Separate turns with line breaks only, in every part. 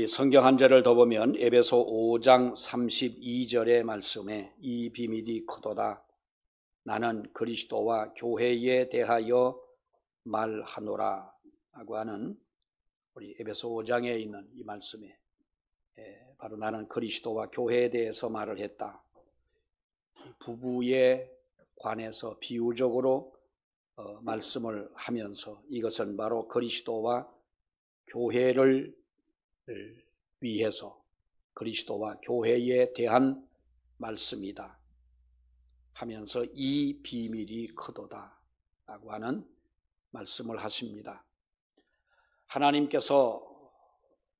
우리 성경 한 절을 더 보면 에베소 5장 32절의 말씀에 이 비밀이 크도다. 나는 그리스도와 교회에 대하여 말하노라 라고 하는 우리 에베소 5장에 있는 이 말씀에 바로 나는 그리스도와 교회에 대해서 말을 했다. 부부에 관해서 비유적으로 말씀을 하면서 이것은 바로 그리스도와 교회를 위해서 그리스도와 교회에 대한 말씀이다 하면서 이 비밀이 크도다 라고 하는 말씀을 하십니다. 하나님께서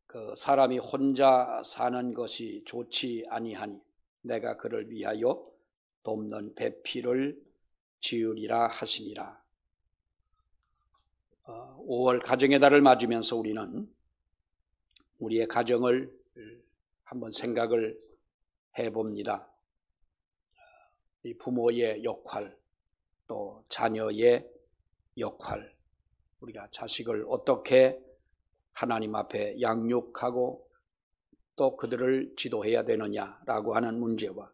그 사람이 혼자 사는 것이 좋지 아니하니 내가 그를 위하여 돕는 배필을 지으리라 하시니라. 5월 가정의 달을 맞으면서 우리는 우리의 가정을 한번 생각을 해봅니다. 이 부모의 역할, 또 자녀의 역할, 우리가 자식을 어떻게 하나님 앞에 양육하고 또 그들을 지도해야 되느냐라고 하는 문제와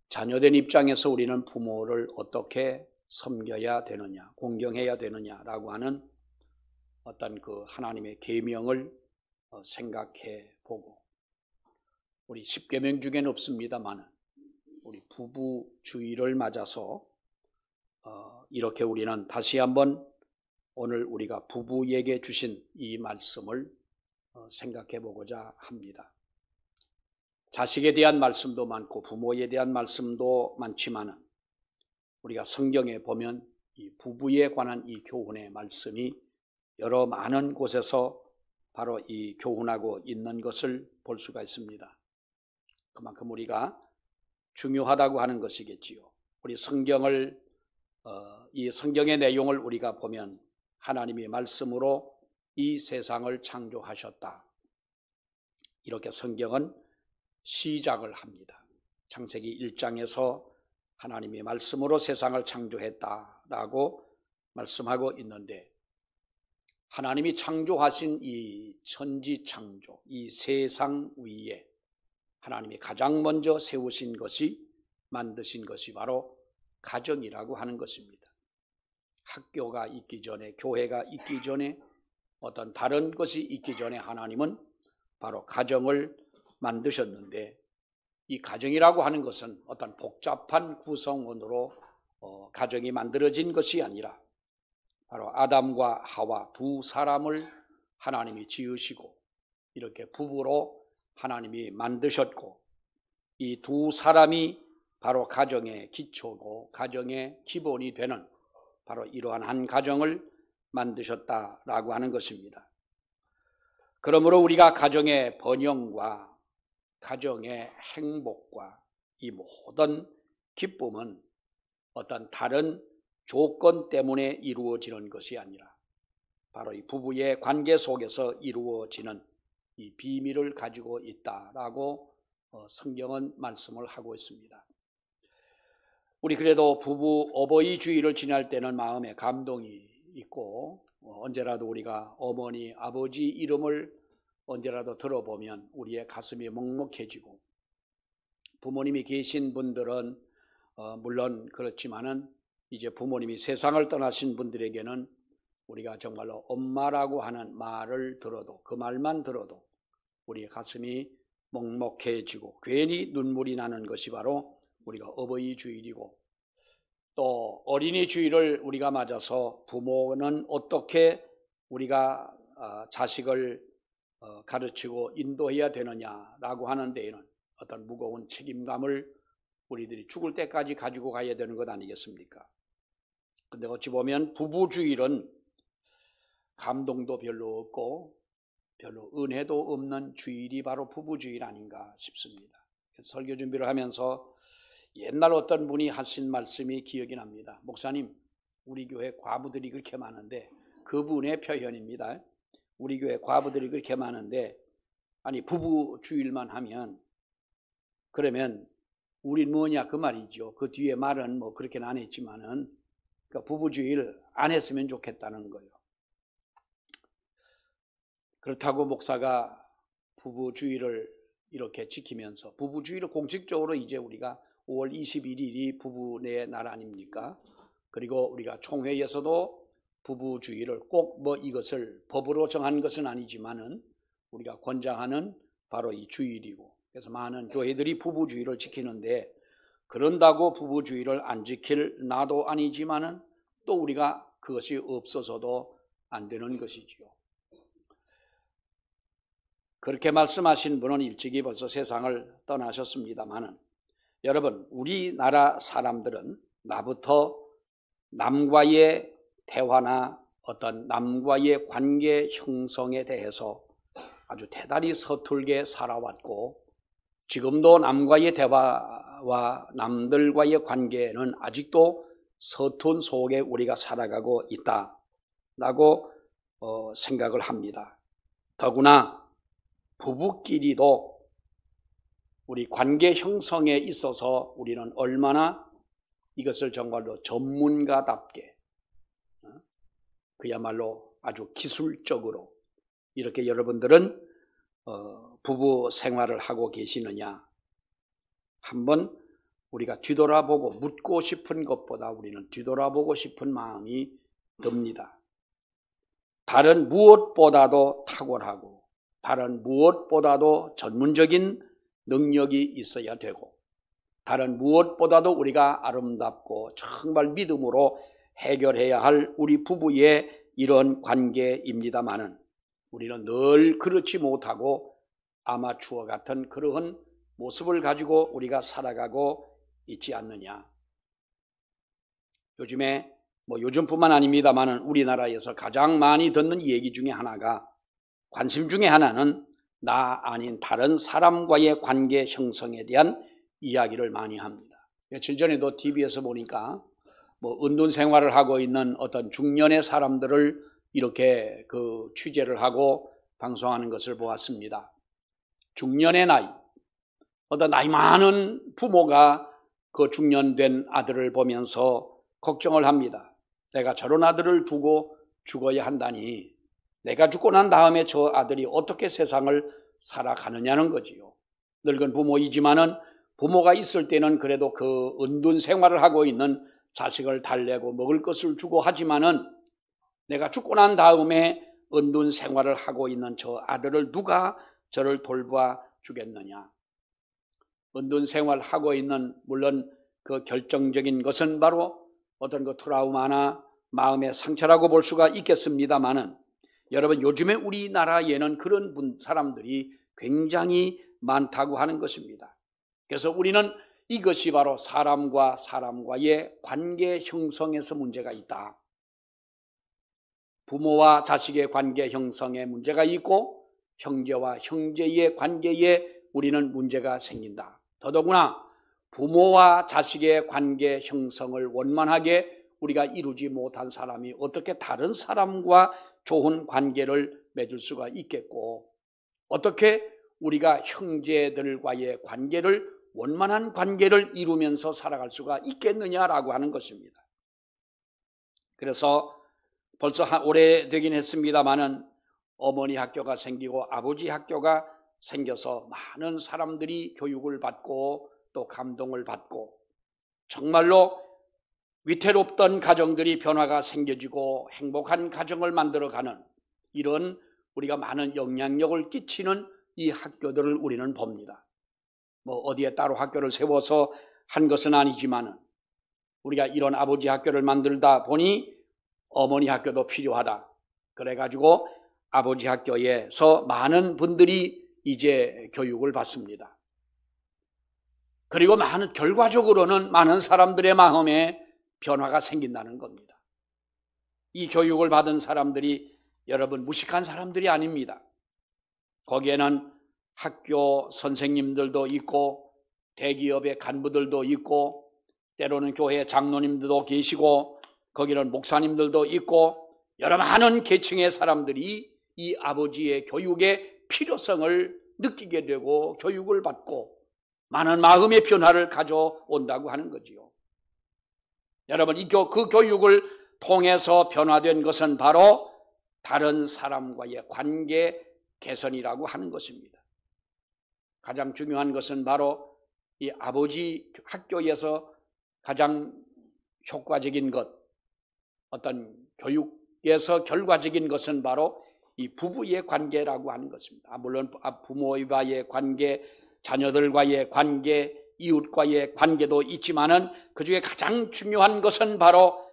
자녀된 입장에서 우리는 부모를 어떻게 섬겨야 되느냐, 공경해야 되느냐라고 하는 어떤 그 하나님의 계명을 생각해 보고, 우리 10계명 중에는 없습니다만 우리 부부 주의를 맞아서 이렇게 우리는 다시 한번 오늘 우리가 부부에게 주신 이 말씀을 생각해 보고자 합니다. 자식에 대한 말씀도 많고 부모에 대한 말씀도 많지만 우리가 성경에 보면 이 부부에 관한 이 교훈의 말씀이 여러 많은 곳에서 바로 이 교훈하고 있는 것을 볼 수가 있습니다. 그만큼 우리가 중요하다고 하는 것이겠지요. 우리 성경을 이 성경의 내용을 우리가 보면 하나님의 말씀으로 이 세상을 창조하셨다. 이렇게 성경은 시작을 합니다. 창세기 1장에서 하나님의 말씀으로 세상을 창조했다라고 말씀하고 있는데, 하나님이 창조하신 이 천지창조, 이 세상 위에 하나님이 가장 먼저 세우신 것이, 만드신 것이 바로 가정이라고 하는 것입니다. 학교가 있기 전에, 교회가 있기 전에, 어떤 다른 것이 있기 전에 하나님은 바로 가정을 만드셨는데, 이 가정이라고 하는 것은 어떤 복잡한 구성원으로 가정이 만들어진 것이 아니라 바로 아담과 하와 두 사람을 하나님이 지으시고 이렇게 부부로 하나님이 만드셨고, 이 두 사람이 바로 가정의 기초고 가정의 기본이 되는 바로 이러한 한 가정을 만드셨다라고 하는 것입니다. 그러므로 우리가 가정의 번영과 가정의 행복과 이 모든 기쁨은 어떤 다른 조건 때문에 이루어지는 것이 아니라 바로 이 부부의 관계 속에서 이루어지는 이 비밀을 가지고 있다라고 성경은 말씀을 하고 있습니다. 우리 그래도 부부 어버이 주일을 지날 때는 마음에 감동이 있고, 언제라도 우리가 어머니, 아버지 이름을 언제라도 들어보면 우리의 가슴이 먹먹해지고, 부모님이 계신 분들은 물론 그렇지만은 이제 부모님이 세상을 떠나신 분들에게는 우리가 정말로 엄마라고 하는 말을 들어도, 그 말만 들어도 우리의 가슴이 먹먹해지고 괜히 눈물이 나는 것이 바로 우리가 어버이 주일이고, 또 어린이 주일을 우리가 맞아서 부모는 어떻게 우리가 자식을 가르치고 인도해야 되느냐라고 하는 데에는 어떤 무거운 책임감을 우리들이 죽을 때까지 가지고 가야 되는 것 아니겠습니까? 근데 어찌 보면 부부주일은 감동도 별로 없고 별로 은혜도 없는 주일이 바로 부부주일 아닌가 싶습니다. 설교 준비를 하면서 옛날 어떤 분이 하신 말씀이 기억이 납니다. 목사님, 우리 교회 과부들이 그렇게 많은데, 그분의 표현입니다. 우리 교회 과부들이 그렇게 많은데, 아니 부부주일만 하면 그러면 우린 뭐냐 그 말이죠. 그 뒤에 말은 뭐 그렇게는 안 했지만은 그러니까 부부주일 안 했으면 좋겠다는 거예요. 그렇다고 목사가 부부주의를 이렇게 지키면서 부부주의를 공식적으로 이제 우리가 5월 21일이 부부의 날 아닙니까? 그리고 우리가 총회에서도 부부주의를 꼭 뭐 이것을 법으로 정한 것은 아니지만은 우리가 권장하는 바로 이 주일이고, 그래서 많은 교회들이 부부주의를 지키는데, 그런다고 부부주의를 안 지킬 나도 아니지만은 또 우리가 그것이 없어서도 안 되는 것이지요. 그렇게 말씀하신 분은 일찍이 벌써 세상을 떠나셨습니다만은, 여러분, 우리나라 사람들은 나부터 남과의 대화나 어떤 남과의 관계 형성에 대해서 아주 대단히 서툴게 살아왔고, 지금도 남과의 대화와 남들과의 관계는 아직도 서툰 속에 우리가 살아가고 있다라고 생각을 합니다. 더구나 부부끼리도 우리 관계 형성에 있어서 우리는 얼마나 이것을 정말로 전문가답게, 그야말로 아주 기술적으로 이렇게 여러분들은 부부 생활을 하고 계시느냐, 한번 우리가 뒤돌아보고 묻고 싶은 것보다 우리는 뒤돌아보고 싶은 마음이 듭니다. 다른 무엇보다도 탁월하고 다른 무엇보다도 전문적인 능력이 있어야 되고, 다른 무엇보다도 우리가 아름답고 정말 믿음으로 해결해야 할 우리 부부의 이런 관계입니다마는 우리는 늘 그렇지 못하고 아마추어 같은 그러한 모습을 가지고 우리가 살아가고 있지 않느냐. 요즘에 요즘뿐만 아닙니다만은 우리나라에서 가장 많이 듣는 얘기 중에 하나가, 관심 중에 하나는 나 아닌 다른 사람과의 관계 형성에 대한 이야기를 많이 합니다. 며칠 전에도 TV에서 보니까 은둔 생활을 하고 있는 어떤 중년의 사람들을 이렇게 취재를 하고 방송하는 것을 보았습니다. 중년의 나이, 어떤 나이 많은 부모가 그 중년된 아들을 보면서 걱정을 합니다. 내가 저런 아들을 두고 죽어야 한다니, 내가 죽고 난 다음에 저 아들이 어떻게 세상을 살아가느냐는 거지요. 늙은 부모이지만은 부모가 있을 때는 그래도 그 은둔 생활을 하고 있는 자식을 달래고 먹을 것을 주고 하지만은 내가 죽고 난 다음에 은둔 생활을 하고 있는 저 아들을 누가 저를 돌봐 주겠느냐. 은둔 생활하고 있는, 물론 그 결정적인 것은 바로 어떤 그 트라우마나 마음의 상처라고 볼 수가 있겠습니다만은, 여러분, 요즘에 우리나라에는 그런 사람들이 굉장히 많다고 하는 것입니다. 그래서 우리는 이것이 바로 사람과 사람과의 관계 형성에서 문제가 있다. 부모와 자식의 관계 형성에 문제가 있고 형제와 형제의 관계에 우리는 문제가 생긴다. 더더구나 부모와 자식의 관계 형성을 원만하게 우리가 이루지 못한 사람이 어떻게 다른 사람과 좋은 관계를 맺을 수가 있겠고, 어떻게 우리가 형제들과의 관계를, 원만한 관계를 이루면서 살아갈 수가 있겠느냐라고 하는 것입니다. 그래서 벌써 오래되긴 했습니다마는 어머니 학교가 생기고 아버지 학교가 생겨서 많은 사람들이 교육을 받고 또 감동을 받고, 정말로 위태롭던 가정들이 변화가 생겨지고 행복한 가정을 만들어가는 이런 우리가 많은 영향력을 끼치는 이 학교들을 우리는 봅니다. 어디에 따로 학교를 세워서 한 것은 아니지만은 우리가 이런 아버지 학교를 만들다 보니 어머니 학교도 필요하다. 그래가지고 아버지 학교에서 많은 분들이 이제 교육을 받습니다. 그리고 결과적으로는 많은 사람들의 마음에 변화가 생긴다는 겁니다. 이 교육을 받은 사람들이 여러분 무식한 사람들이 아닙니다. 거기에는 학교 선생님들도 있고 대기업의 간부들도 있고 때로는 교회 장로님들도 계시고 거기는 목사님들도 있고 여러 많은 계층의 사람들이 이 아버지의 교육의 필요성을 느끼게 되고 교육을 받고 많은 마음의 변화를 가져온다고 하는 거지요. 여러분, 그 교육을 통해서 변화된 것은 바로 다른 사람과의 관계 개선이라고 하는 것입니다. 가장 중요한 것은 바로 이 아버지 학교에서 가장 효과적인 것, 어떤 교육에서 결과적인 것은 바로 이 부부의 관계라고 하는 것입니다. 물론 부모와의 관계, 자녀들과의 관계, 이웃과의 관계도 있지만은 그 중에 가장 중요한 것은 바로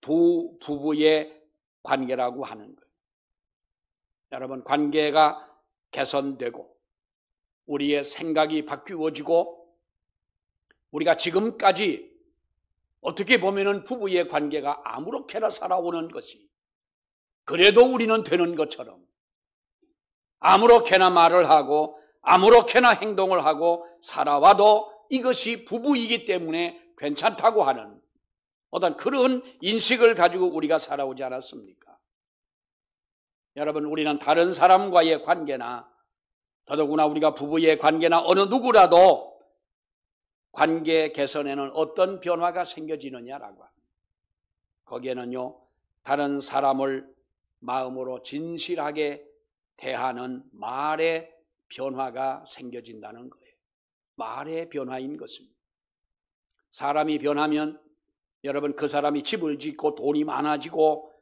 두 부부의 관계라고 하는 거예요. 여러분, 관계가 개선되고 우리의 생각이 바뀌어지고 우리가 지금까지 어떻게 보면은 부부의 관계가 아무렇게나 살아오는 것이 그래도 우리는 되는 것처럼 아무렇게나 말을 하고 아무렇게나 행동을 하고 살아와도 이것이 부부이기 때문에 괜찮다고 하는 어떤 그런 인식을 가지고 우리가 살아오지 않았습니까? 여러분, 우리는 다른 사람과의 관계나 더더구나 우리가 부부의 관계나 어느 누구라도 관계 개선에는 어떤 변화가 생겨지느냐라고 합니다. 거기에는요, 다른 사람을 마음으로 진실하게 대하는 말의 변화가 생겨진다는 거예요. 말의 변화인 것입니다. 사람이 변하면 여러분, 그 사람이 집을 짓고 돈이 많아지고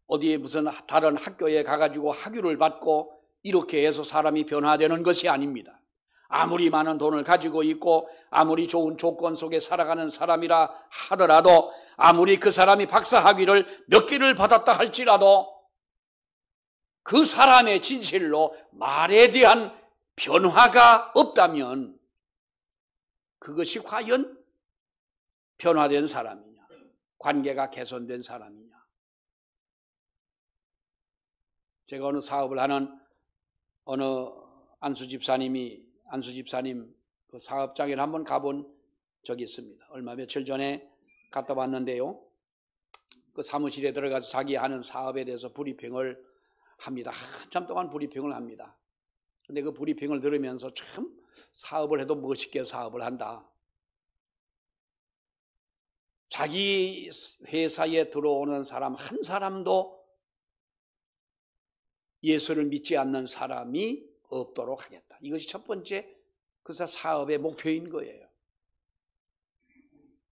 어디에 무슨 다른 학교에 가가지고 학위를 받고 이렇게 해서 사람이 변화되는 것이 아닙니다. 아무리 많은 돈을 가지고 있고 아무리 좋은 조건 속에 살아가는 사람이라 하더라도 아무리 그 사람이 박사 학위를 몇 개를 받았다 할지라도 그 사람의 진실로 말에 대한 변화가 없다면 그것이 과연 변화된 사람이냐, 관계가 개선된 사람이냐. 제가 어느 사업을 하는 어느 안수 집사님 그 사업장에 한번 가본 적이 있습니다. 얼마 며칠 전에 갔다 왔는데요. 그 사무실에 들어가서 자기 하는 사업에 대해서 브리핑을 합니다. 한참 동안 브리핑을 합니다. 근데 그 브리핑을 들으면서 참 사업을 해도 멋있게 사업을 한다. 자기 회사에 들어오는 사람 한 사람도 예수를 믿지 않는 사람이 없도록 하겠다. 이것이 첫 번째 그 사업의 목표인 거예요.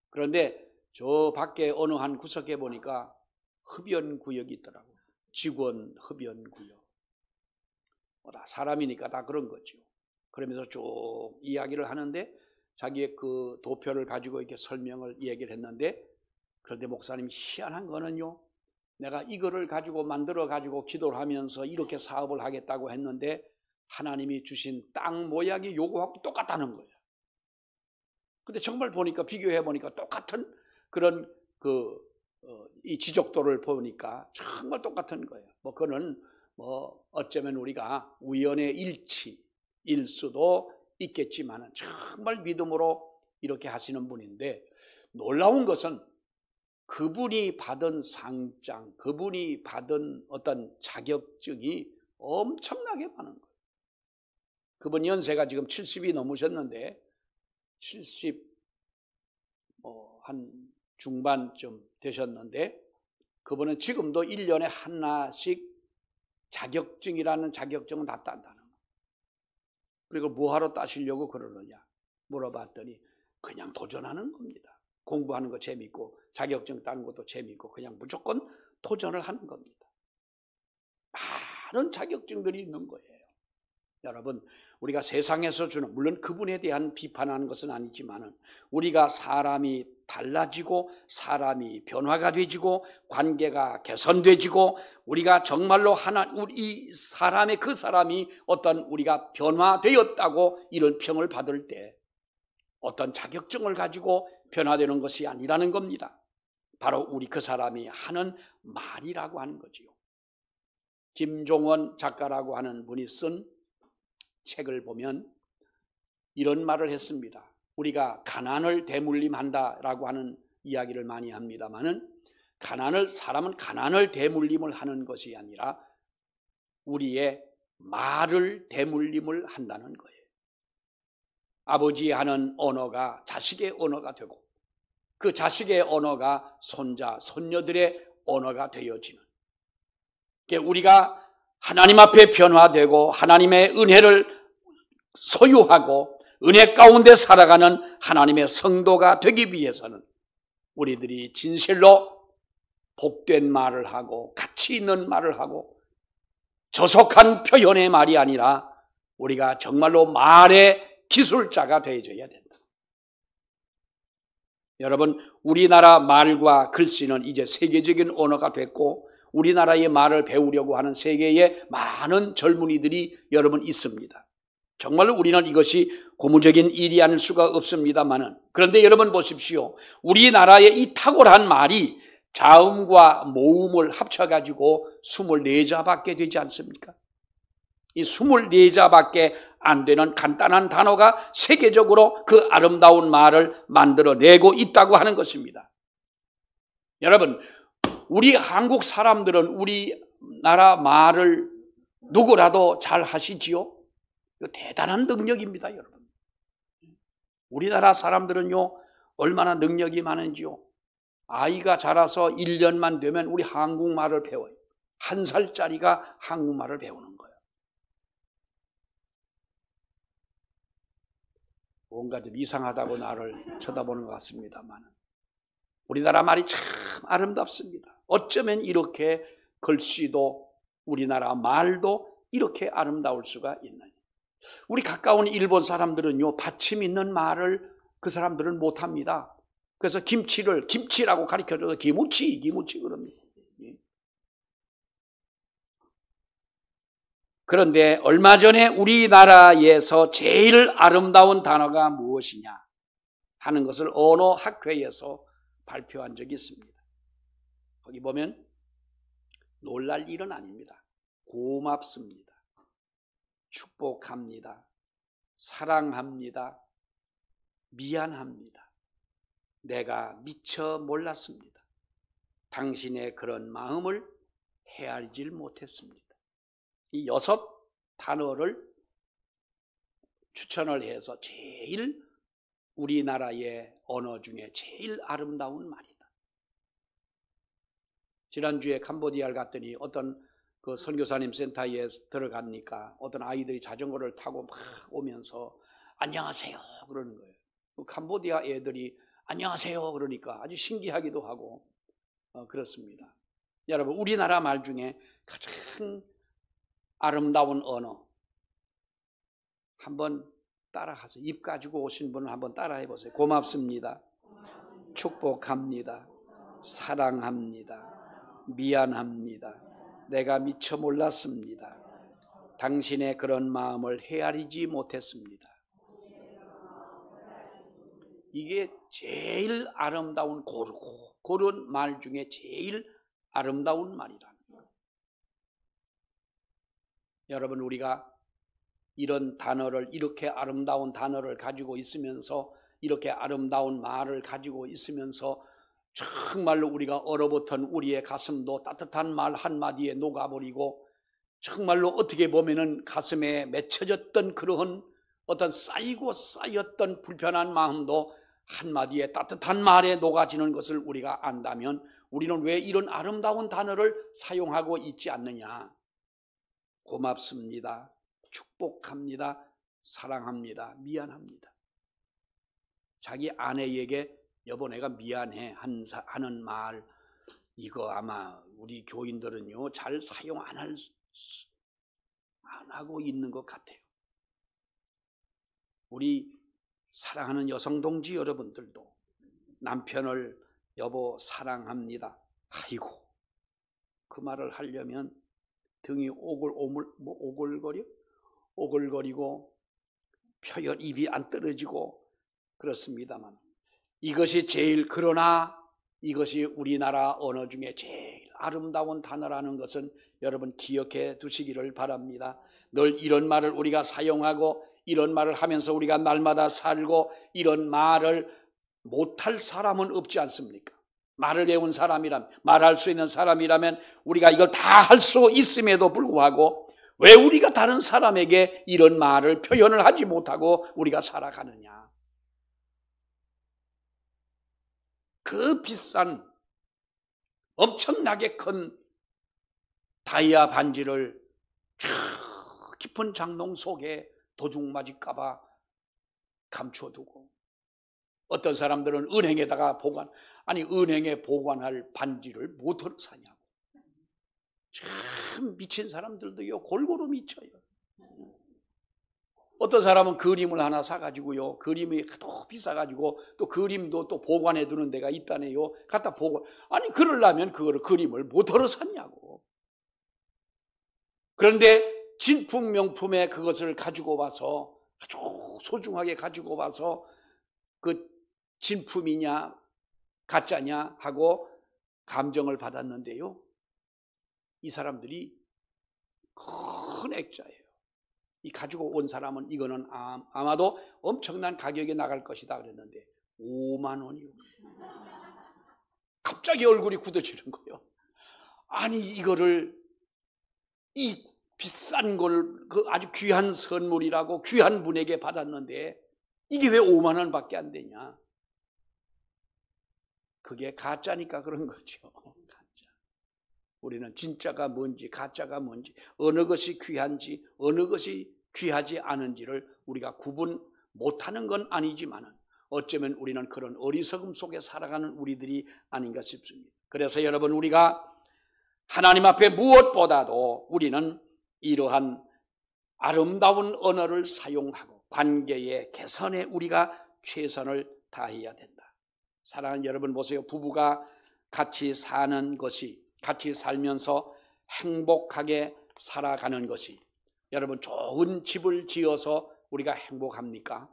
그런데 저 밖에 어느 한 구석에 보니까 흡연구역이 있더라고요. 직원 흡연구역. 다 사람이니까 다 그런 거죠. 그러면서 쭉 이야기를 하는데 자기의 그 도표를 가지고 이렇게 설명을 얘기를 했는데, 그런데 목사님이 희한한 거는요, 내가 이거를 가지고 만들어 가지고 기도를 하면서 이렇게 사업을 하겠다고 했는데 하나님이 주신 땅 모양이 요거하고 똑같다는 거예요. 근데 정말 보니까 비교해 보니까 똑같은 그런 이 지적도를 보니까 정말 똑같은 거예요. 그거는 어쩌면 우리가 우연의 일치일 수도 있겠지만은 정말 믿음으로 이렇게 하시는 분인데, 놀라운 것은 그분이 받은 상장, 그분이 받은 어떤 자격증이 엄청나게 많은 거예요. 그분 연세가 지금 70이 넘으셨는데 70 한 중반쯤 되셨는데 그분은 지금도 1년에 하나씩 자격증이라는 자격증을 다 딴다는 거예요. 그리고 뭐하러 따시려고 그러느냐 물어봤더니 그냥 도전하는 겁니다. 공부하는 거 재밌고 자격증 따는 것도 재밌고 그냥 무조건 도전을 하는 겁니다. 많은 자격증들이 있는 거예요. 여러분, 우리가 세상에서 주는, 물론 그분에 대한 비판하는 것은 아니지만은 우리가 사람이 달라지고 사람이 변화가 되지고 관계가 개선되지고 우리가 정말로 우리 사람의 그 사람이 어떤 우리가 변화되었다고 이런 평을 받을 때 어떤 자격증을 가지고 변화되는 것이 아니라는 겁니다. 바로 우리 그 사람이 하는 말이라고 하는 거지요. 김종원 작가라고 하는 분이 쓴 책을 보면 이런 말을 했습니다. 우리가 가난을 대물림한다라고 하는 이야기를 많이 합니다만은 사람은 가난을 대물림을 하는 것이 아니라 우리의 말을 대물림을 한다는 거예요. 아버지 하는 언어가 자식의 언어가 되고 그 자식의 언어가 손자, 손녀들의 언어가 되어지는, 우리가 하나님 앞에 변화되고 하나님의 은혜를 소유하고 은혜 가운데 살아가는 하나님의 성도가 되기 위해서는 우리들이 진실로 복된 말을 하고 가치 있는 말을 하고 저속한 표현의 말이 아니라 우리가 정말로 말의 기술자가 되어줘야 된다. 여러분, 우리나라 말과 글씨는 이제 세계적인 언어가 됐고 우리나라의 말을 배우려고 하는 세계에 많은 젊은이들이 여러분 있습니다. 정말로 우리는 이것이 고무적인 일이 아닐 수가 없습니다만은, 그런데 여러분 보십시오. 우리나라의 이 탁월한 말이 자음과 모음을 합쳐가지고 24자밖에 되지 않습니까? 이 24자밖에 안 되는 간단한 단어가 세계적으로 그 아름다운 말을 만들어내고 있다고 하는 것입니다. 여러분, 우리 한국 사람들은 우리나라 말을 누구라도 잘 하시지요? 이거 대단한 능력입니다, 여러분. 우리나라 사람들은요, 얼마나 능력이 많은지요. 아이가 자라서 1년만 되면 우리 한국말을 배워요. 1살짜리가 한국말을 배우는 거예요. 뭔가 좀 이상하다고 나를 쳐다보는 것 같습니다만 우리나라 말이 참 아름답습니다. 어쩌면 이렇게 글씨도 우리나라 말도 이렇게 아름다울 수가 있느냐. 우리 가까운 일본 사람들은요, 받침 있는 말을 그 사람들은 못합니다. 그래서 김치를 김치라고 가르쳐줘서 기무치 그럽니다. 그런데 얼마 전에 우리나라에서 제일 아름다운 단어가 무엇이냐 하는 것을 언어학회에서 발표한 적이 있습니다. 거기 보면 놀랄 일은 아닙니다. 고맙습니다. 축복합니다. 사랑합니다. 미안합니다. 내가 미처 몰랐습니다. 당신의 그런 마음을 헤아리질 못했습니다. 이 6단어를 추천을 해서 제일 우리나라의 언어 중에 제일 아름다운 말이다. 지난주에 캄보디아를 갔더니 어떤 그 선교사님 센터에 들어가니까 어떤 아이들이 자전거를 타고 막 오면서 안녕하세요 그러는 거예요. 그 캄보디아 애들이 안녕하세요 그러니까 아주 신기하기도 하고 그렇습니다. 여러분, 우리나라 말 중에 가장 아름다운 언어 한번 따라하세요. 입 가지고 오신 분은 한번 따라해 보세요. 고맙습니다. 축복합니다. 사랑합니다. 미안합니다. 내가 미처 몰랐습니다. 당신의 그런 마음을 헤아리지 못했습니다. 이게 제일 아름다운 그런 말 중에 제일 아름다운 말이라는 거예요. 여러분, 우리가 이런 단어를, 이렇게 아름다운 단어를 가지고 있으면서, 이렇게 아름다운 말을 가지고 있으면서 정말로 우리가 얼어붙은 우리의 가슴도 따뜻한 말 한마디에 녹아버리고, 정말로 어떻게 보면은 가슴에 맺혀졌던 그러한 어떤 쌓이고 쌓였던 불편한 마음도 한마디에 따뜻한 말에 녹아지는 것을 우리가 안다면 우리는 왜 이런 아름다운 단어를 사용하고 있지 않느냐. 고맙습니다. 축복합니다. 사랑합니다. 미안합니다. 자기 아내에게 여보 내가 미안해 하는 말, 이거 아마 우리 교인들은요 잘 사용 안 하고 있는 것 같아요. 우리 사랑하는 여성 동지 여러분들도 남편을 여보 사랑합니다. 아이고, 그 말을 하려면 등이 오글거리고 표현 입이 안 떨어지고 그렇습니다만, 이것이 제일, 그러나 이것이 우리나라 언어 중에 제일 아름다운 단어라는 것은 여러분 기억해 두시기를 바랍니다. 늘 이런 말을 우리가 사용하고 이런 말을 하면서 우리가 날마다 살고, 이런 말을 못할 사람은 없지 않습니까? 말을 배운 사람이라면, 말할 수 있는 사람이라면 우리가 이걸 다 할 수 있음에도 불구하고 왜 우리가 다른 사람에게 이런 말을 표현을 하지 못하고 우리가 살아가느냐. 그 비싼 엄청나게 큰 다이아 반지를 저 깊은 장롱 속에 도둑 맞을까봐 감춰두고, 어떤 사람들은 은행에다가 은행에 보관할 반지를 모터로 사냐고. 참 미친 사람들도요, 골고루 미쳐요. 어떤 사람은 그림을 하나 사가지고요, 그림이 또 비싸가지고 또 그림도 또 보관해 두는 데가 있다네요. 갖다 보관. 아니, 그러려면 그림을 모터로 샀냐고. 그런데 진품 명품에 그것을 가지고 와서 아주 소중하게 가지고 와서 그 진품이냐 가짜냐 하고 감정을 받았는데요, 이 사람들이 큰 액자예요. 이 가지고 온 사람은 이거는 아마도 엄청난 가격에 나갈 것이다 그랬는데 5만 원이요. 갑자기 얼굴이 굳어지는 거예요. 아니, 이거를 이 비싼 걸, 그 아주 귀한 선물이라고 귀한 분에게 받았는데 이게 왜 5만 원밖에 안 되냐? 그게 가짜니까 그런 거죠. 가짜. 우리는 진짜가 뭔지 가짜가 뭔지, 어느 것이 귀한지 어느 것이 귀하지 않은지를 우리가 구분 못하는 건 아니지만은 어쩌면 우리는 그런 어리석음 속에 살아가는 우리들이 아닌가 싶습니다. 그래서 여러분, 우리가 하나님 앞에 무엇보다도 우리는 이러한 아름다운 언어를 사용하고 관계의 개선에 우리가 최선을 다해야 된다. 사랑하는 여러분, 보세요. 부부가 같이 사는 것이, 같이 살면서 행복하게 살아가는 것이, 여러분, 좋은 집을 지어서 우리가 행복합니까?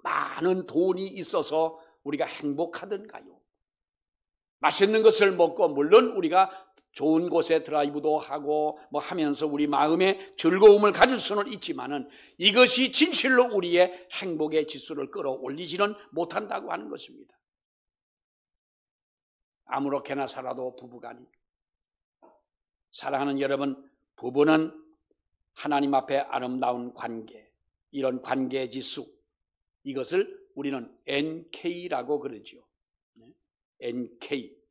많은 돈이 있어서 우리가 행복하던가요? 맛있는 것을 먹고, 물론 우리가 좋은 곳에 드라이브도 하고 뭐 하면서 우리 마음의 즐거움을 가질 수는 있지만은 이것이 진실로 우리의 행복의 지수를 끌어올리지는 못한다고 하는 것입니다. 아무렇게나 살아도 부부가 아닙니다. 사랑하는 여러분, 부부는 하나님 앞에 아름다운 관계, 이런 관계 지수, 이것을 우리는 NK라고 그러지요. NK.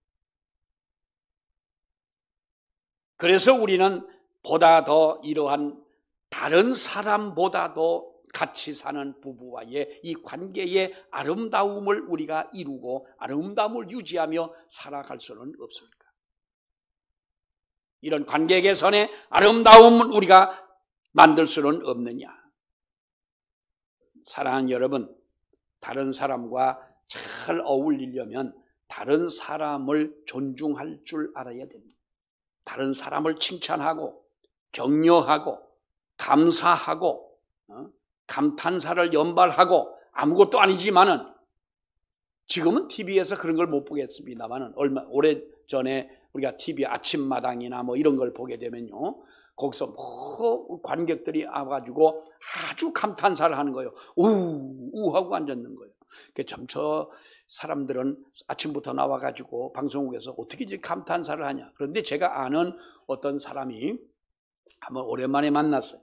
그래서 우리는 보다 더 이러한 다른 사람보다도 같이 사는 부부와의 이 관계의 아름다움을 우리가 이루고 아름다움을 유지하며 살아갈 수는 없을까? 이런 관계 개선의 아름다움을 우리가 만들 수는 없느냐? 사랑하는 여러분, 다른 사람과 잘 어울리려면 다른 사람을 존중할 줄 알아야 됩니다. 다른 사람을 칭찬하고 격려하고 감사하고 감탄사를 연발하고, 아무것도 아니지만은 지금은 TV에서 그런 걸 못 보겠습니다만은 오래전에 우리가 TV 아침마당이나 뭐 이런 걸 보게 되면요, 거기서 뭐 관객들이 와가지고 아주 감탄사를 하는 거예요. 우 하고 앉았는 거예요. 참 저 사람들은 아침부터 나와가지고 방송국에서 어떻게 이제 감탄사를 하냐. 그런데 제가 아는 어떤 사람이 한번 오랜만에 만났어요.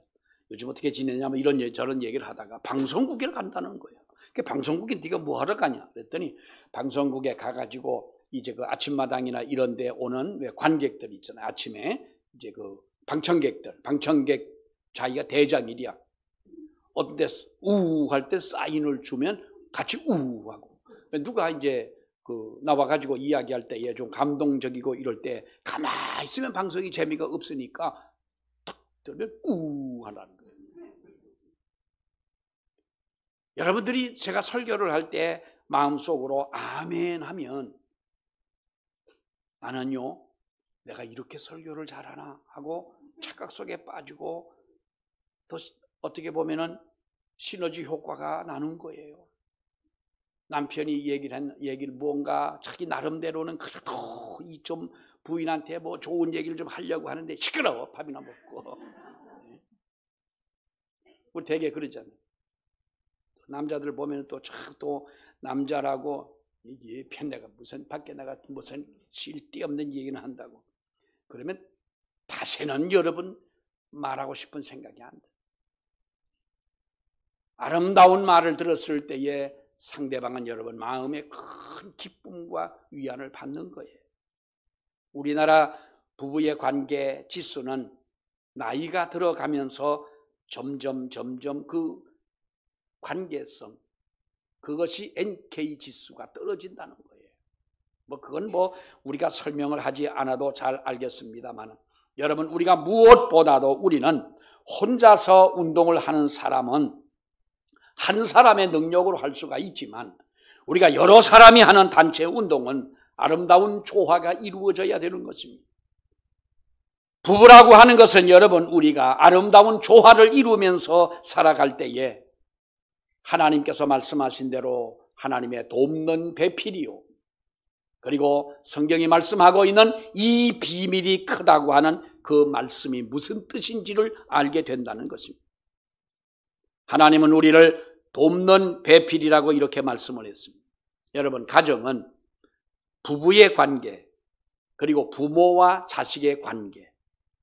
요즘 어떻게 지내냐, 뭐 이런 저런 얘기를 하다가 방송국에 간다는 거예요. 방송국에 네가 뭐 하러 가냐 그랬더니, 방송국에 가가지고 이제 그 아침마당이나 이런 데 오는 왜 관객들 있잖아요. 아침에 이제 그 방청객 자기가 대장이랴. 어떤 데 우할 때 사인을 주면 같이 우하고, 누가 이제 그 나와가지고 이야기할 때에 좀 감동적이고 이럴 때 가만히 있으면 방송이 재미가 없으니까 탁 들면 하라는 거예요. 여러분들이 제가 설교를 할 때 마음속으로 아멘 하면, 나는요, 내가 이렇게 설교를 잘하나 하고 착각 속에 빠지고, 또 어떻게 보면은 시너지 효과가 나는 거예요. 남편이 얘기를 뭔가 자기 나름대로는 그래도 이 좀 부인한테 뭐 좋은 얘기를 좀 하려고 하는데 시끄러워, 밥이나 먹고. 우리 되게 그러잖아요. 남자들 보면 또 남자라고 이게 내가 무슨 밖에 나가 무슨 쓸데없는 얘기는 한다고. 그러면 다시는 여러분 말하고 싶은 생각이 안 돼. 아름다운 말을 들었을 때에 상대방은 여러분 마음에 큰 기쁨과 위안을 받는 거예요. 우리나라 부부의 관계 지수는 나이가 들어가면서 점점 그 관계성, 그것이 NK 지수가 떨어진다는 거예요. 그건 우리가 설명을 하지 않아도 잘 알겠습니다만, 여러분, 우리가 무엇보다도 우리는 혼자서 운동을 하는 사람은 한 사람의 능력으로 할 수가 있지만, 우리가 여러 사람이 하는 단체 운동은 아름다운 조화가 이루어져야 되는 것입니다. 부부라고 하는 것은 여러분, 우리가 아름다운 조화를 이루면서 살아갈 때에 하나님께서 말씀하신 대로 하나님의 돕는 배필이요, 그리고 성경이 말씀하고 있는 이 비밀이 크다고 하는 그 말씀이 무슨 뜻인지를 알게 된다는 것입니다. 하나님은 우리를 돕는 배필이라고 이렇게 말씀을 했습니다. 여러분, 가정은 부부의 관계, 그리고 부모와 자식의 관계,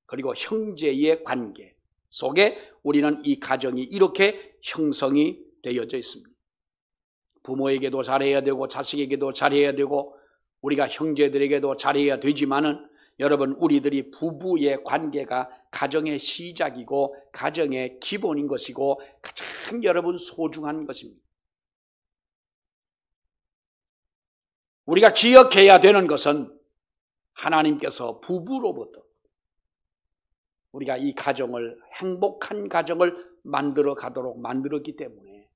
그리고 형제의 관계 속에 우리는 이 가정이 이렇게 형성이 되어져 있습니다. 부모에게도 잘해야 되고 자식에게도 잘해야 되고 우리가 형제들에게도 잘해야 되지만은, 여러분, 우리들이 부부의 관계가 가정의 시작이고 가정의 기본인 것이고 가장 여러분 소중한 것입니다. 우리가 기억해야 되는 것은 하나님께서 부부로부터 우리가 이 가정을, 행복한 가정을 만들어 가도록 만들었기 때문에,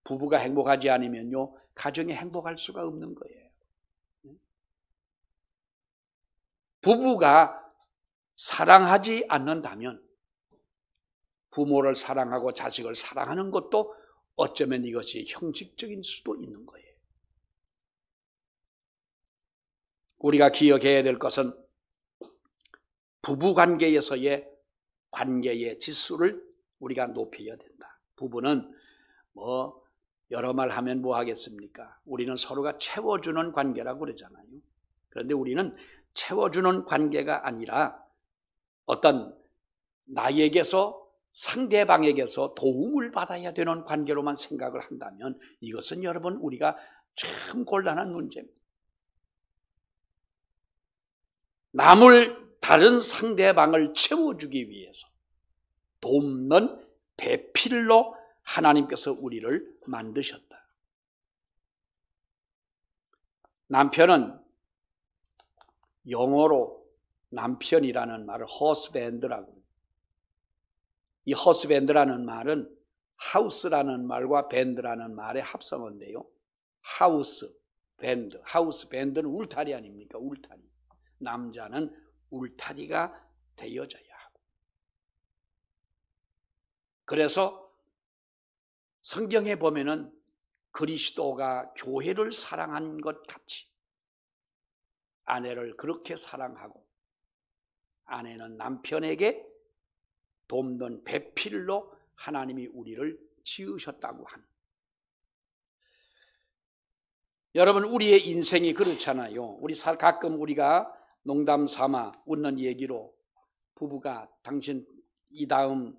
부부가 행복하지 않으면요, 가정이 행복할 수가 없는 거예요. 부부가 사랑하지 않는다면 부모를 사랑하고 자식을 사랑하는 것도 어쩌면 이것이 형식적인 수도 있는 거예요. 우리가 기억해야 될 것은 부부관계에서의 관계의 지수를 우리가 높여야 된다. 부부는 여러 말 하면 뭐 하겠습니까? 우리는 서로가 채워주는 관계라고 그러잖아요. 그런데 우리는 채워주는 관계가 아니라 어떤 나에게서, 상대방에게서 도움을 받아야 되는 관계로만 생각을 한다면 이것은 여러분, 우리가 참 곤란한 문제입니다. 다른 상대방을 채워주기 위해서 돕는 배필로 하나님께서 우리를 만드셨다. 남편은 영어로 남편이라는 말을 husband라고 해요. 이 husband라는 말은 house라는 말과 band라는 말의 합성어인데요. house band는 울타리 아닙니까? 울타리. 남자는 울타리가 되어져야 하고. 그래서 성경에 보면은 그리스도가 교회를 사랑한 것 같이 아내를 그렇게 사랑하고, 아내는 남편에게 돕는 배필로 하나님이 우리를 지으셨다고 하는. 여러분, 우리의 인생이 그렇잖아요. 가끔 우리가 농담 삼아 웃는 얘기로, 부부가 당신 이 다음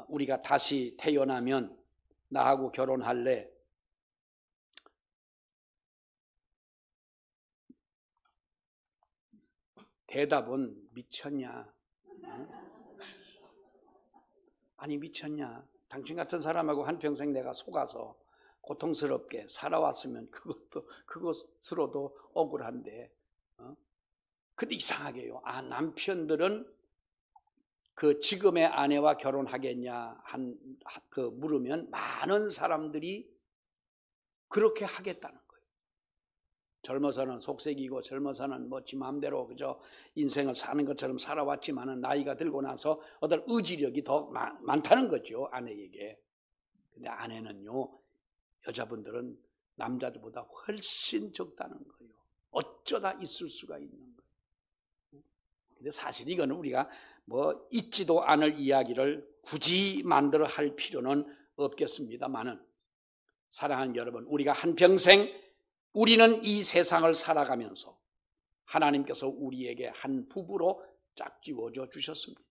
우리가 다시 태어나면 나하고 결혼할래? 대답은 미쳤냐? 아니, 미쳤냐? 당신 같은 사람하고 한평생 내가 속아서 고통스럽게 살아왔으면 그것으로도 억울한데, 근데 이상하게요, 남편들은 그 지금의 아내와 결혼하겠냐 물으면 많은 사람들이 그렇게 하겠다는 거예요. 젊어서는 속색이고 젊어서는 지 마음대로 그저 인생을 사는 것처럼 살아왔지만은 나이가 들고 나서 어떤 의지력이 더 많다는 거죠, 아내에게. 근데 아내는요, 여자분들은 남자들보다 훨씬 적다는 거예요. 어쩌다 있을 수가 있는 거예요. 근데 사실 이거는 우리가 있지도 않을 이야기를 굳이 만들어 할 필요는 없겠습니다만은, 사랑하는 여러분, 우리가 한평생 우리는 이 세상을 살아가면서 하나님께서 우리에게 한 부부로 짝지워져 주셨습니다.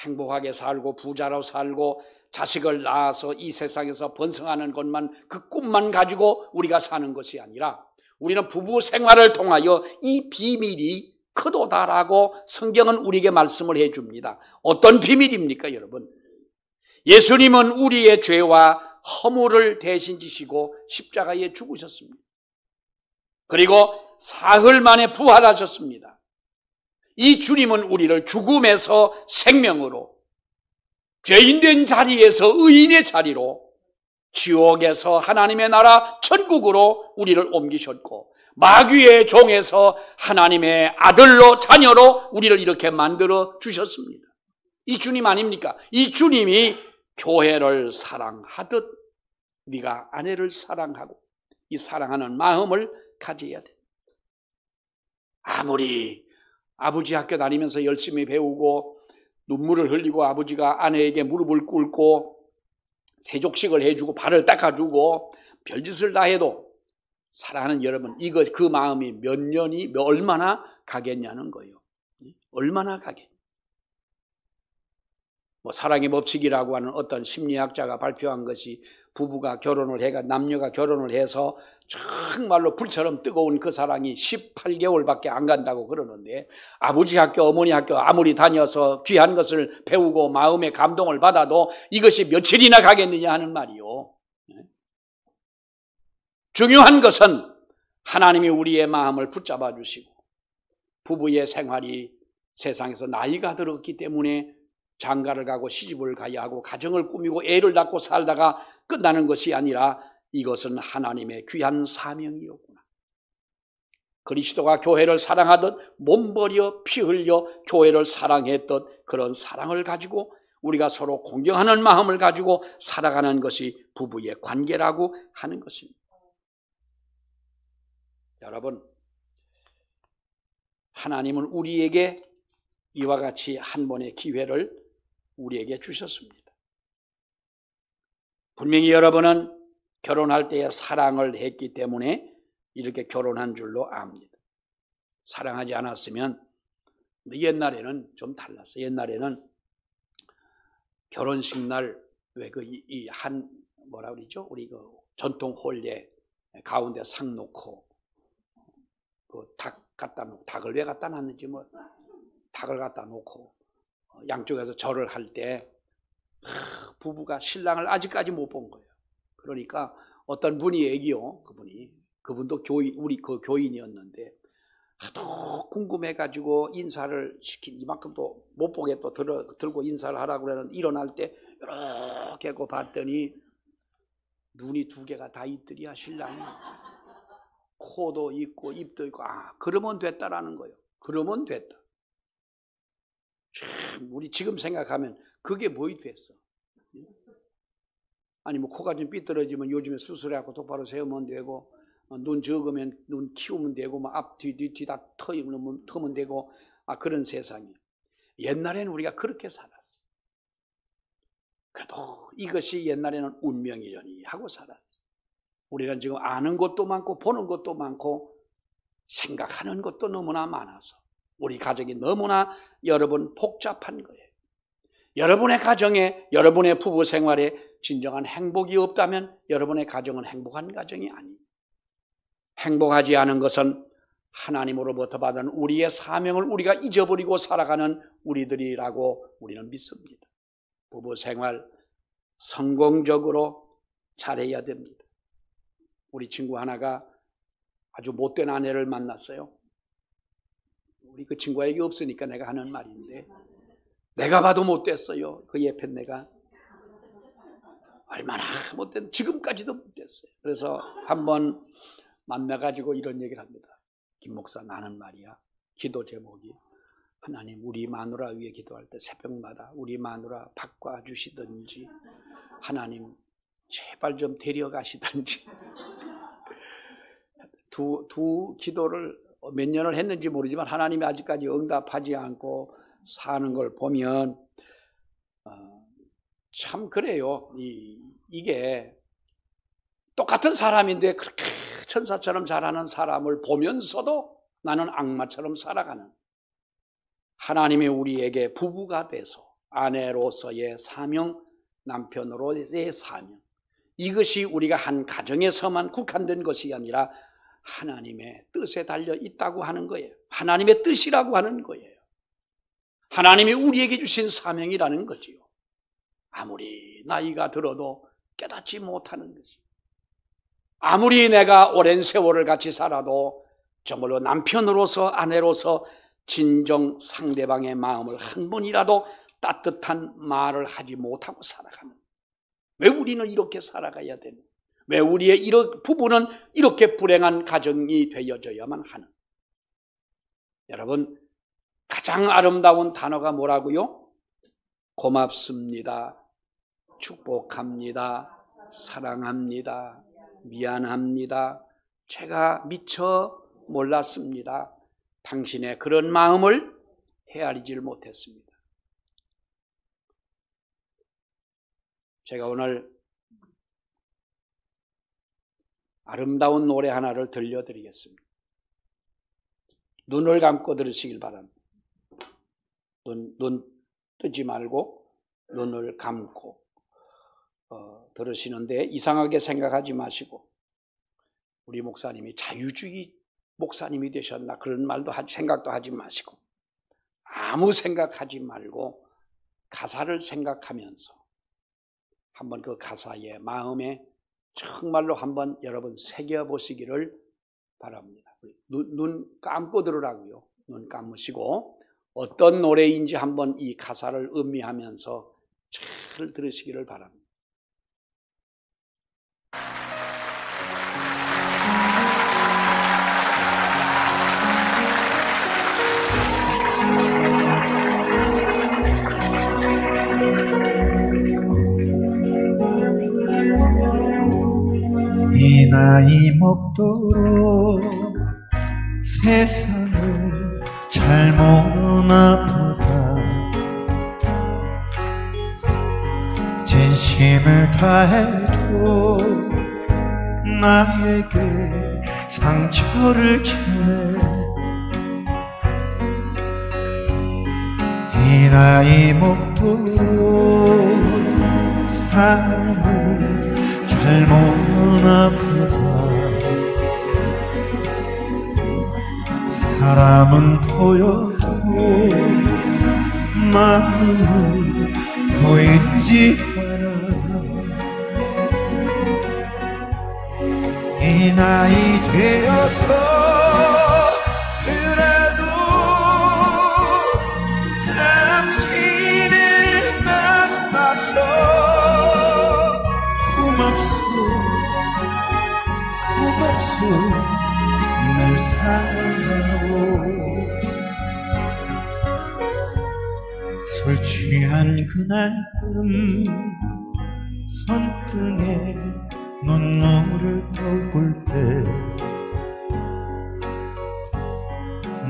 행복하게 살고 부자로 살고 자식을 낳아서 이 세상에서 번성하는 것만, 그 꿈만 가지고 우리가 사는 것이 아니라, 우리는 부부 생활을 통하여 이 비밀이 크도다라고 성경은 우리에게 말씀을 해줍니다. 어떤 비밀입니까, 여러분? 예수님은 우리의 죄와 허물을 대신 지시고 십자가에 죽으셨습니다. 그리고 사흘 만에 부활하셨습니다. 이 주님은 우리를 죽음에서 생명으로, 죄인된 자리에서 의인의 자리로, 지옥에서 하나님의 나라 천국으로 우리를 옮기셨고, 마귀의 종에서 하나님의 아들로, 자녀로 우리를 이렇게 만들어 주셨습니다. 이 주님 아닙니까? 이 주님이 교회를 사랑하듯 우리가 아내를 사랑하고 이 사랑하는 마음을 가져야 돼. 아무리 아버지 학교 다니면서 열심히 배우고 눈물을 흘리고 아버지가 아내에게 무릎을 꿇고 세족식을 해주고 발을 닦아주고 별짓을 다 해도 사랑하는 여러분, 그 마음이 몇 년이 얼마나 가겠냐는 거예요. 얼마나 가겠냐. 사랑의 법칙이라고 하는 어떤 심리학자가 발표한 것이 부부가 결혼을 해가 남녀가 결혼을 해서 정말로 불처럼 뜨거운 그 사랑이 18개월밖에 안 간다고 그러는데, 아버지 학교, 어머니 학교 아무리 다녀서 귀한 것을 배우고 마음의 감동을 받아도 이것이 며칠이나 가겠느냐 하는 말이요. 중요한 것은 하나님이 우리의 마음을 붙잡아 주시고, 부부의 생활이 세상에서 나이가 들었기 때문에 장가를 가고 시집을 가야 하고 가정을 꾸미고 애를 낳고 살다가 끝나는 것이 아니라 이것은 하나님의 귀한 사명이었구나. 그리스도가 교회를 사랑하듯 몸버려 피 흘려 교회를 사랑했듯 그런 사랑을 가지고 우리가 서로 공경하는 마음을 가지고 살아가는 것이 부부의 관계라고 하는 것입니다. 여러분, 하나님은 우리에게 이와 같이 한 번의 기회를 우리에게 주셨습니다. 분명히 여러분은 결혼할 때에 사랑을 했기 때문에 이렇게 결혼한 줄로 압니다. 사랑하지 않았으면, 옛날에는 좀 달랐어요. 옛날에는 결혼식 날 왜 뭐라 그러죠? 우리 그 전통 홀에 가운데 상 놓고 닭 갖다 놓고, 닭을 왜 갖다 놨는지 닭을 갖다 놓고 양쪽에서 절을 할 때 부부가 신랑을 아직까지 못 본 거예요. 그러니까 어떤 분이 얘기요, 그분도 우리 그 교인이었는데 하도 궁금해가지고 인사를 이만큼도 못 보게 또 들고 인사를 하라고 그러는, 일어날 때 이렇게 하고 봤더니 눈이 두 개가 다 있더리야, 신랑이. 코도 있고 입도 있고. 그러면 됐다라는 거예요. 그러면 됐다. 우리 지금 생각하면 그게 뭐이 됐어? 아니 코가 좀 삐뚤어지면 요즘에 수술해갖고 똑바로 세우면 되고, 눈 적으면 눈 키우면 되고, 앞 뒤 다 터면 되고, 그런 세상이에요. 옛날에는 우리가 그렇게 살았어. 그래도 이것이 옛날에는 운명이려니 하고 살았어. 우리는 지금 아는 것도 많고 보는 것도 많고 생각하는 것도 너무나 많아서 우리 가정이 너무나 여러분 복잡한 거예요. 여러분의 가정에, 여러분의 부부 생활에 진정한 행복이 없다면 여러분의 가정은 행복한 가정이 아니에요. 행복하지 않은 것은 하나님으로부터 받은 우리의 사명을 우리가 잊어버리고 살아가는 우리들이라고 우리는 믿습니다. 부부 생활 성공적으로 잘해야 됩니다. 우리 친구 하나가 아주 못된 아내를 만났어요. 우리 그 친구가 얘기 없으니까 내가 하는 말인데, 내가 봐도 못됐어요. 그 예편 내가 얼마나 못된, 지금까지도 못됐어요. 그래서 한번 만나가지고 이런 얘기를 합니다. 김 목사, 나는 말이야, 기도 제목이 하나님 우리 마누라 위해 기도할 때 새벽마다 우리 마누라 바꿔주시든지, 하나님 제발 좀 데려가시든지. 두 기도를 몇 년을 했는지 모르지만 하나님이 아직까지 응답하지 않고 사는 걸 보면 참 그래요. 이게 똑같은 사람인데 그렇게 천사처럼 잘하는 사람을 보면서도 나는 악마처럼 살아가는, 하나님이 우리에게 부부가 돼서 아내로서의 사명, 남편으로의 사명, 이것이 우리가 한 가정에서만 국한된 것이 아니라 하나님의 뜻에 달려 있다고 하는 거예요. 하나님의 뜻이라고 하는 거예요. 하나님이 우리에게 주신 사명이라는 거지요. 아무리 나이가 들어도 깨닫지 못하는 것이, 아무리 내가 오랜 세월을 같이 살아도 정말로 남편으로서 아내로서 진정 상대방의 마음을 한 번이라도 따뜻한 말을 하지 못하고 살아가는, 왜 우리는 이렇게 살아가야 되는, 왜 우리의 부부는 이렇게 불행한 가정이 되어져야만 하는. 여러분, 가장 아름다운 단어가 뭐라고요? 고맙습니다, 축복합니다, 사랑합니다, 미안합니다, 제가 미처 몰랐습니다, 당신의 그런 마음을 헤아리질 못했습니다. 제가 오늘 아름다운 노래 하나를 들려드리겠습니다. 눈을 감고 들으시길 바랍니다. 눈 뜨지 말고 눈을 감고 들으시는데 이상하게 생각하지 마시고, 우리 목사님이 자유주의 목사님이 되셨나 그런 말도 생각도 하지 마시고, 아무 생각하지 말고 가사를 생각하면서 한번 그 가사의 마음에 정말로 한번 여러분 새겨보시기를 바랍니다. 눈 감고 들으라고요. 눈 감으시고 어떤 노래인지 한번 이 가사를 음미하면서 잘 들으시기를 바랍니다.
이 나이 먹도록 세상을 잘못 보다 진심을 다해도 나에게 상처를 주네. 이 나이 먹도록 사람을 잘못 아프다. 사람은 보여도 마음은 보이지 않아. 이 나이 되어서 그래도 당신을 만나서 고맙소 늘 사랑하오. 술 취한 그날쯤 손등에 눈물을 덮을 때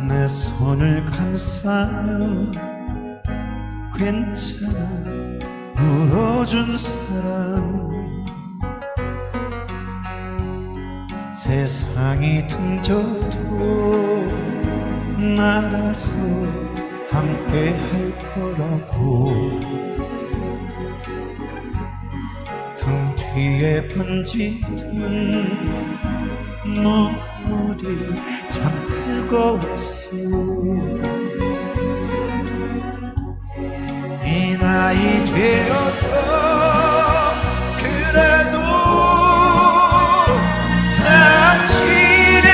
내 손을 감싸며 괜찮아 울어준 사람. 세상이 등져도 나라서 함께 할 거라고 등 뒤에 번지던 눈물이 참 뜨거웠어. 이 나이 되어서 그래도 당신을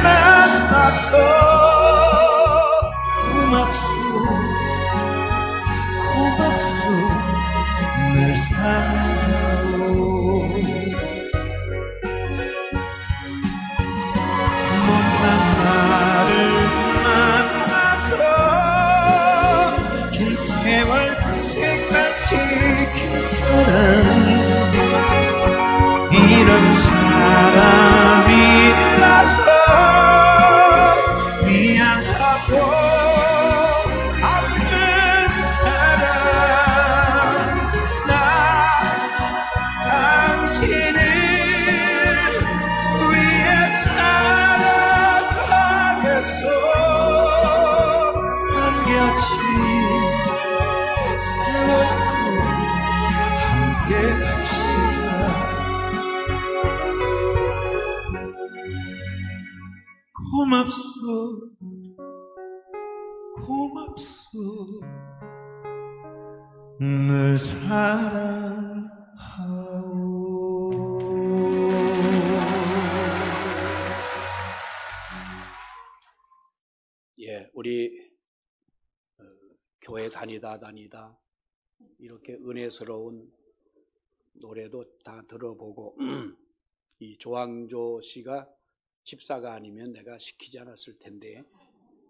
만나서 고맙소 늘 사랑하오. 못난 나를 만나서 긴 세월 고생까지 긴 사람, 이런 사람이라서 미안하고 아픈 사람. 나 당신을 위해 살아가겠소. 남겨진 세월도 함께 갑시다. 고맙소 늘 사랑하오.
예, 우리 교회 다니다 이렇게 은혜스러운 노래도 다 들어보고 이 조항조 씨가 집사가 아니면 내가 시키지 않았을 텐데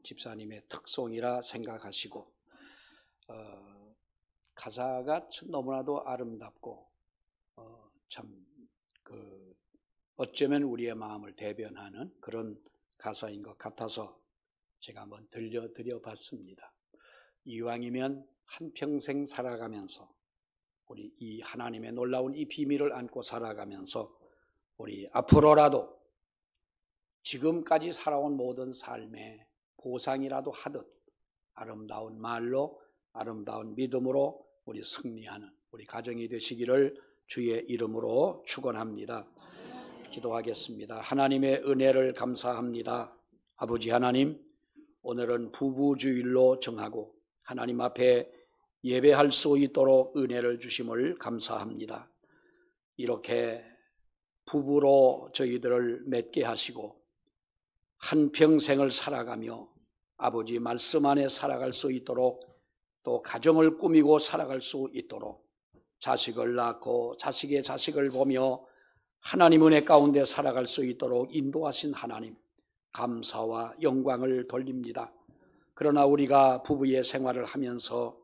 집사님의 특송이라 생각하시고 가사가 참 너무나도 아름답고 참 어쩌면 우리의 마음을 대변하는 그런 가사인 것 같아서 제가 한번 들려드려 봤습니다. 이왕이면 한평생 살아가면서 우리 이 하나님의 놀라운 이 비밀을 안고 살아가면서 우리 앞으로라도 지금까지 살아온 모든 삶의 보상이라도 하듯 아름다운 말로 아름다운 믿음으로 우리 승리하는 우리 가정이 되시기를 주의 이름으로 축원합니다. 기도하겠습니다. 하나님의 은혜를 감사합니다. 아버지 하나님, 오늘은 부부주일로 정하고 하나님 앞에 예배할 수 있도록 은혜를 주심을 감사합니다. 이렇게 부부로 저희들을 맺게 하시고 한평생을 살아가며 아버지 말씀 안에 살아갈 수 있도록 또 가정을 꾸미고 살아갈 수 있도록 자식을 낳고 자식의 자식을 보며 하나님 은혜 가운데 살아갈 수 있도록 인도하신 하나님, 감사와 영광을 돌립니다. 그러나 우리가 부부의 생활을 하면서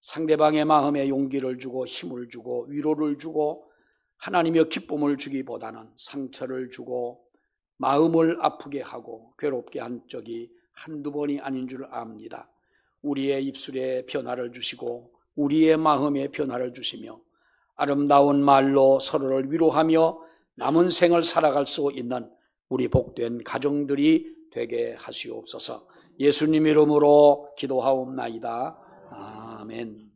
상대방의 마음에 용기를 주고 힘을 주고 위로를 주고 하나님의 기쁨을 주기보다는 상처를 주고 마음을 아프게 하고 괴롭게 한 적이 한두 번이 아닌 줄 압니다. 우리의 입술에 변화를 주시고 우리의 마음에 변화를 주시며 아름다운 말로 서로를 위로하며 남은 생을 살아갈 수 있는 우리 복된 가정들이 되게 하시옵소서. 예수님 이름으로 기도하옵나이다. 아멘.